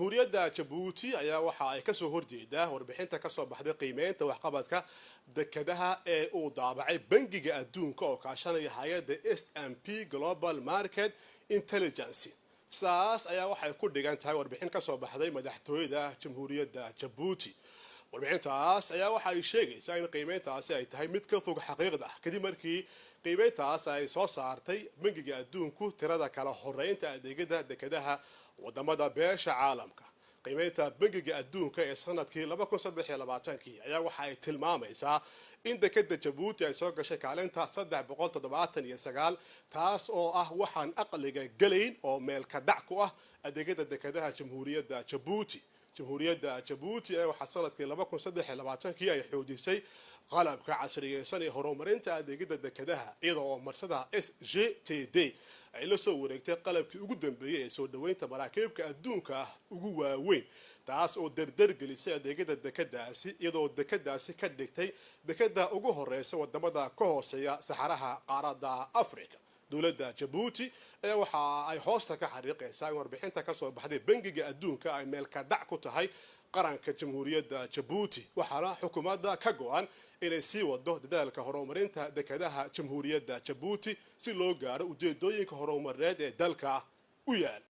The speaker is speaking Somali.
جمهورية جيبوتي ayaa waxa ay ka soo horjeedaa warbixinta ka soo baxday qiimeynta waxqabadka dekedaha ee uu daabacay bangiga adduunka oo kaashanaya hay'adda S&P Global Market Intelligence. saas ayaa waxay ku dhigan tahay warbixin ka soo baxday madaxtooyada Jamhuuriyadda Djibouti. warbixintaas ayaa waxa ay sheegaysaa in qiimeyntaasi ay tahay mid ka fog xaqiiqda kadib markii qiimeyntaas ay soo saartay bangiga adduunku tirada kala horeynta adeegyada dekedaha wadamada beesha caalamka. qiimeynta bangiga adduunka ee sanadkii 2023 ayaa waxa ay tilmaamaysaa in dekeda Djibouti ay soo gashay kaalinta 379 taas oo ah waxaan aqliga galayn oo meel ka dhac ku ah adeegyada dekedaha Jamhuuriyadda Djibouti. Jamhuuriyadda Djibouti ee waxa sanadkii 2023 ay xoojisay qalabka casriyeysan ee horumarinta adeegyada dekedaha iyadoo marsada SGTD ay la soo wareegtay qalabkii ugu dambeeyay ee soo dhaweynta maraakiibka adduunka ugu waaweyn taas oo dardar gelisay adeegyada dekedaasi iyadoo dekedaasi ka dhigtay dekeda ugu horeysa wadamada ka hooseeya saxaraha qaaradda Afrika. dowladda Djibouti ee waxa ay hoosta ka xariiqaysaa in warbixinta ka soo baxday bangiga adduunka ay meel ka dhac ku tahay qaranka Jamhuuriyadda Djibouti waxaana xukuumadda ka go'an inay sii wado dadaalka horumarinta dekedaha Jamhuuriyadda Djibouti si loo gaaro ujeedooyinka horumarineed ee dalka u yaal.